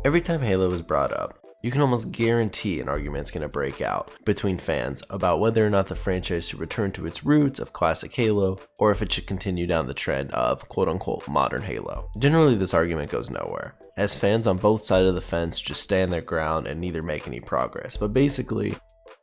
Every time Halo is brought up, you can almost guarantee an argument's going to break out between fans about whether or not the franchise should return to its roots of classic Halo, or if it should continue down the trend of quote-unquote modern Halo. Generally, this argument goes nowhere, as fans on both sides of the fence just stand their ground and neither make any progress. But basically,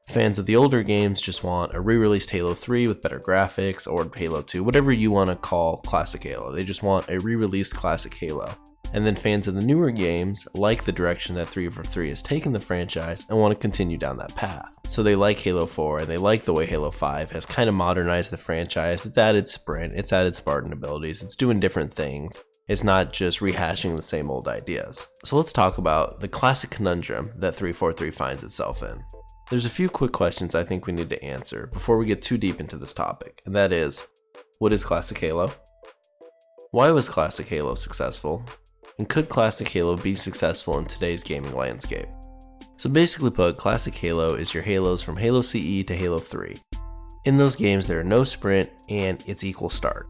fans of the older games just want a re-released Halo 3 with better graphics, or Halo 2, whatever you want to call classic Halo. They just want a re-released classic Halo. And then fans of the newer games like the direction that 343 has taken the franchise and want to continue down that path. So they like Halo 4 and they like the way Halo 5 has kind of modernized the franchise. It's added sprint, it's added Spartan abilities, it's doing different things. It's not just rehashing the same old ideas. So let's talk about the classic conundrum that 343 finds itself in. There's a few quick questions I think we need to answer before we get too deep into this topic, and that is, what is classic Halo? Why was classic Halo successful? And could classic Halo be successful in today's gaming landscape? So basically put, classic Halo is your Halos from Halo CE to Halo 3. In those games there are no sprint and it's equal start.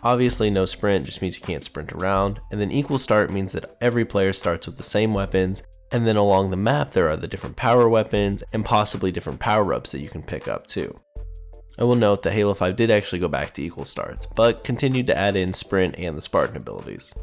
Obviously no sprint just means you can't sprint around, and then equal start means that every player starts with the same weapons, and then along the map there are the different power weapons and possibly different power-ups that you can pick up too. I will note that Halo 5 did actually go back to equal starts, but continued to add in sprint and the Spartan abilities.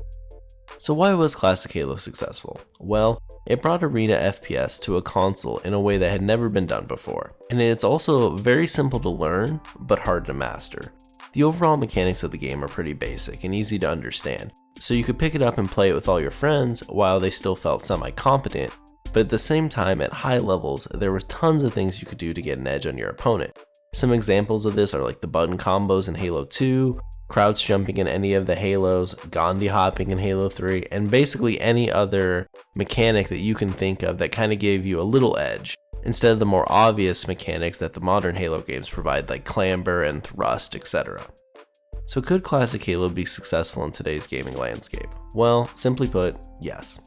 So why was classic Halo successful? Well, it brought arena FPS to a console in a way that had never been done before, and it's also very simple to learn, but hard to master. The overall mechanics of the game are pretty basic and easy to understand, so you could pick it up and play it with all your friends while they still felt semi-competent, but at the same time at high levels there were tons of things you could do to get an edge on your opponent. Some examples of this are like the button combos in Halo 2, crouch jumping in any of the Halos, Gandhi hopping in Halo 3, and basically any other mechanic that you can think of that kind of gave you a little edge, instead of the more obvious mechanics that the modern Halo games provide like clamber and thrust, etc. So could classic Halo be successful in today's gaming landscape? Well, simply put, yes.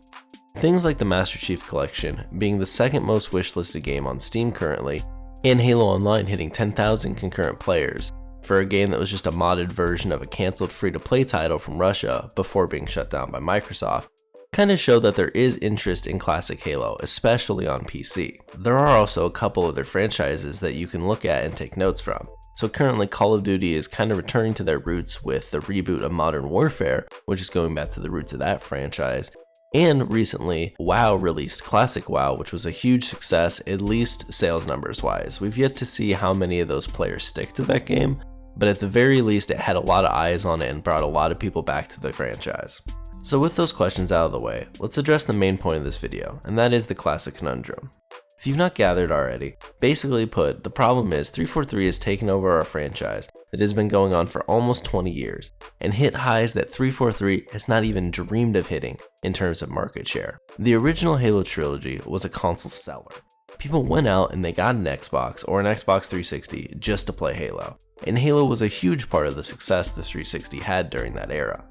Things like the Master Chief Collection being the second most wishlisted game on Steam currently, and Halo Online hitting 10,000 concurrent players, for a game that was just a modded version of a cancelled free-to-play title from Russia before being shut down by Microsoft, kind of show that there is interest in classic Halo, especially on PC. There are also a couple other franchises that you can look at and take notes from. So currently Call of Duty is kind of returning to their roots with the reboot of Modern Warfare, which is going back to the roots of that franchise. And recently, WoW released Classic WoW, which was a huge success, at least sales numbers wise. We've yet to see how many of those players stick to that game, but at the very least it had a lot of eyes on it and brought a lot of people back to the franchise. So with those questions out of the way, let's address the main point of this video, and that is the classic conundrum. If you've not gathered already, basically put, the problem is 343 has taken over our franchise that has been going on for almost 20 years, and hit highs that 343 has not even dreamed of hitting in terms of market share. The original Halo trilogy was a console seller. People went out and they got an Xbox or an Xbox 360 just to play Halo, and Halo was a huge part of the success the 360 had during that era.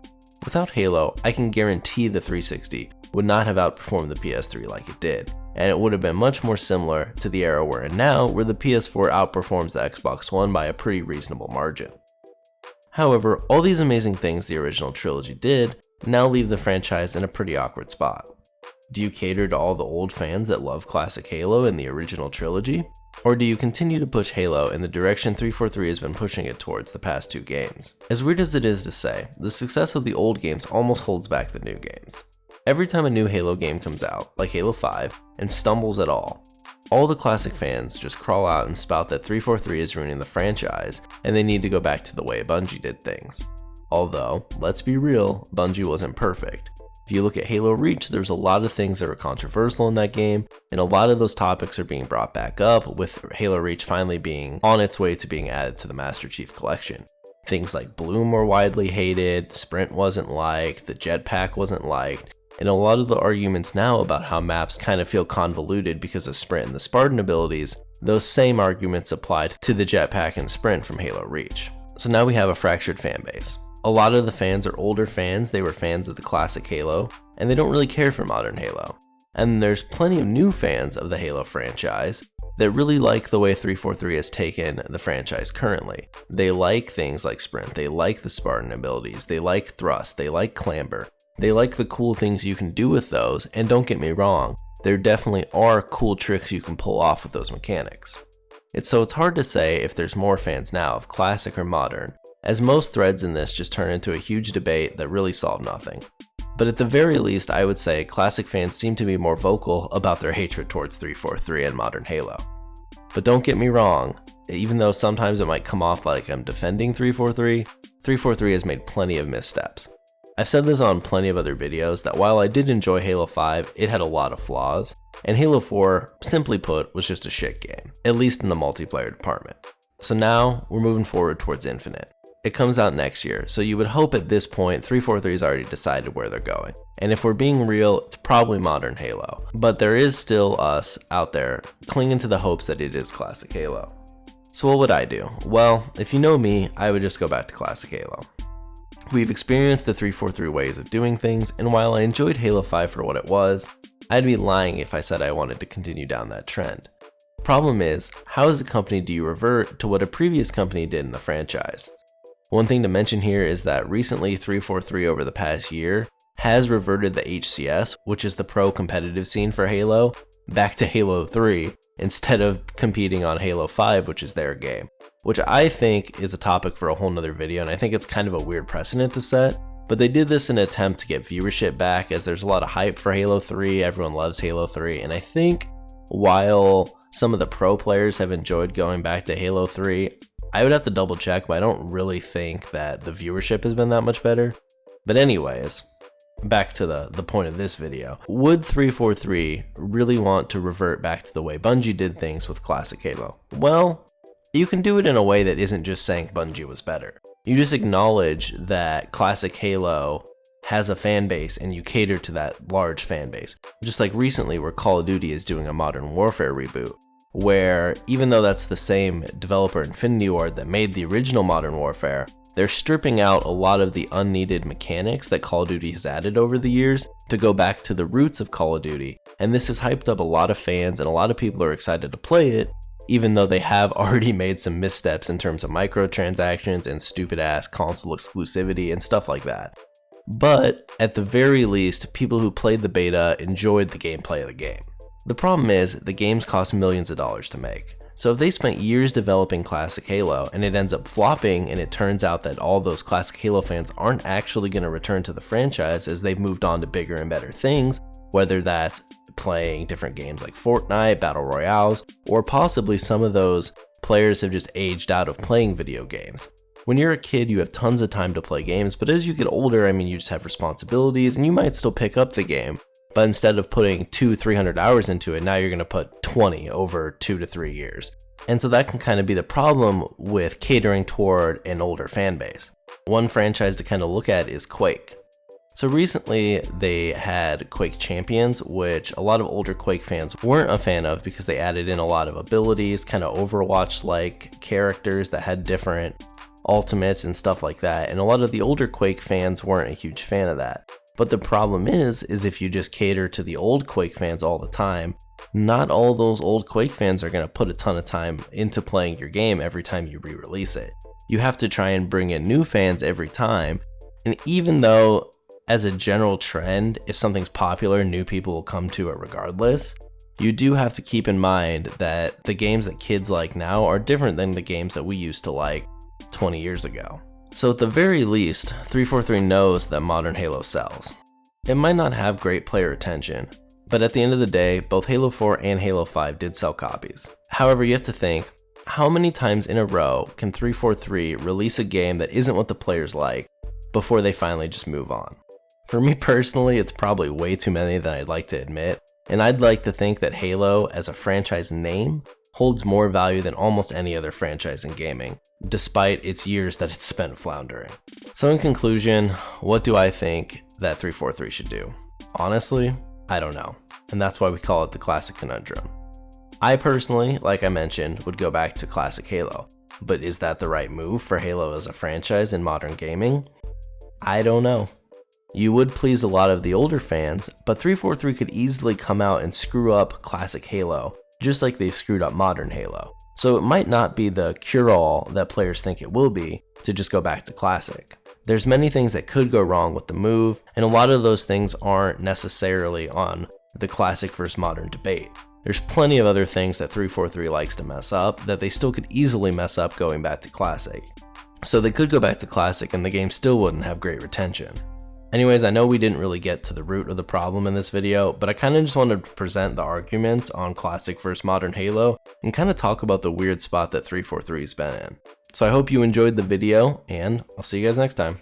Without Halo, I can guarantee the 360 would not have outperformed the PS3 like it did, and it would have been much more similar to the era we're in now, where the PS4 outperforms the Xbox One by a pretty reasonable margin. However, all these amazing things the original trilogy did now leave the franchise in a pretty awkward spot. Do you cater to all the old fans that love classic Halo in the original trilogy? Or do you continue to push Halo in the direction 343 has been pushing it towards the past two games? As weird as it is to say, the success of the old games almost holds back the new games. Every time a new Halo game comes out, like Halo 5, and stumbles at all the classic fans just crawl out and spout that 343 is ruining the franchise, and they need to go back to the way Bungie did things. Although, let's be real, Bungie wasn't perfect. If you look at Halo Reach, there's a lot of things that were controversial in that game, and a lot of those topics are being brought back up, with Halo Reach finally being on its way to being added to the Master Chief Collection. Things like Bloom were widely hated, Sprint wasn't liked, the jetpack wasn't liked, and a lot of the arguments now about how maps kind of feel convoluted because of Sprint and the Spartan abilities, those same arguments applied to the jetpack and Sprint from Halo Reach. So now we have a fractured fan base. A lot of the fans are older fans, they were fans of the classic Halo, and they don't really care for modern Halo. And there's plenty of new fans of the Halo franchise that really like the way 343 has taken the franchise currently. They like things like Sprint, they like the Spartan abilities, they like thrust, they like clamber. They like the cool things you can do with those, and don't get me wrong, there definitely are cool tricks you can pull off with those mechanics. It's hard to say if there's more fans now of classic or modern, as most threads in this just turn into a huge debate that really solve nothing. But at the very least, I would say classic fans seem to be more vocal about their hatred towards 343 and modern Halo. But don't get me wrong, even though sometimes it might come off like I'm defending 343, 343 has made plenty of missteps. I've said this on plenty of other videos that while I did enjoy Halo 5, it had a lot of flaws, and Halo 4, simply put, was just a shit game, at least in the multiplayer department. So now, we're moving forward towards Infinite. It comes out next year, so you would hope at this point 343's already decided where they're going. And if we're being real, it's probably modern Halo. But there is still us out there clinging to the hopes that it is classic Halo. So what would I do? Well, if you know me, I would just go back to classic Halo. We've experienced the 343 ways of doing things, and while I enjoyed Halo 5 for what it was, I'd be lying if I said I wanted to continue down that trend. Problem is, how as a company do you revert to what a previous company did in the franchise? One thing to mention here is that recently 343 over the past year has reverted the HCS, which is the pro competitive scene for Halo, back to Halo 3 instead of competing on Halo 5, which is their game, which I think is a topic for a whole nother video, and I think it's kind of a weird precedent to set. But they did this in an attempt to get viewership back, as there's a lot of hype for Halo 3, everyone loves Halo 3, and I think while some of the pro players have enjoyed going back to Halo 3, I would have to double check, but I don't really think that the viewership has been that much better. But anyways, back to the point of this video. Would 343 really want to revert back to the way Bungie did things with classic Halo? Well, you can do it in a way that isn't just saying Bungie was better. You just acknowledge that classic Halo has a fan base and you cater to that large fan base. Just like recently where Call of Duty is doing a Modern Warfare reboot, where even though that's the same developer, Infinity Ward, that made the original Modern Warfare, they're stripping out a lot of the unneeded mechanics that Call of Duty has added over the years to go back to the roots of Call of Duty. And this has hyped up a lot of fans, and a lot of people are excited to play it, even though they have already made some missteps in terms of microtransactions and stupid ass console exclusivity and stuff like that. But at the very least, people who played the beta enjoyed the gameplay of the game. The problem is, the games cost millions of dollars to make. So if they spent years developing classic Halo and it ends up flopping and it turns out that all those classic Halo fans aren't actually going to return to the franchise as they've moved on to bigger and better things, whether that's playing different games like Fortnite, Battle Royales, or possibly some of those players have just aged out of playing video games. When you're a kid, you have tons of time to play games, but as you get older, you just have responsibilities and you might still pick up the game. But instead of putting 200-300 hours into it, now you're going to put 20 over 2 to 3 years. And so that can kind of be the problem with catering toward an older fan base. One franchise to kind of look at is Quake. So recently they had Quake Champions, which a lot of older Quake fans weren't a fan of because they added in a lot of abilities, kind of Overwatch-like characters that had different ultimates and stuff like that. And a lot of the older Quake fans weren't a huge fan of that. But the problem is if you just cater to the old Quake fans all the time, not all those old Quake fans are going to put a ton of time into playing your game every time you re-release it. You have to try and bring in new fans every time, and even though as a general trend, if something's popular, new people will come to it regardless, you do have to keep in mind that the games that kids like now are different than the games that we used to like 20 years ago. So at the very least, 343 knows that modern Halo sells. It might not have great player retention, but at the end of the day, both Halo 4 and Halo 5 did sell copies. However, you have to think, how many times in a row can 343 release a game that isn't what the players like before they finally just move on? For me personally, it's probably way too many than I'd like to admit, and I'd like to think that Halo as a franchise name holds more value than almost any other franchise in gaming, despite its years that it's spent floundering. So in conclusion, what do I think that 343 should do? Honestly, I don't know, and that's why we call it the Classic Conundrum. I personally, like I mentioned, would go back to classic Halo, but is that the right move for Halo as a franchise in modern gaming? I don't know. You would please a lot of the older fans, but 343 could easily come out and screw up classic Halo, just like they've screwed up modern Halo. So it might not be the cure-all that players think it will be to just go back to classic. There's many things that could go wrong with the move, and a lot of those things aren't necessarily on the classic versus modern debate. There's plenty of other things that 343 likes to mess up that they still could easily mess up going back to classic. So they could go back to classic and the game still wouldn't have great retention. Anyways, I know we didn't really get to the root of the problem in this video, but I kind of just wanted to present the arguments on classic versus modern Halo and kind of talk about the weird spot that 343's been in. So I hope you enjoyed the video, and I'll see you guys next time.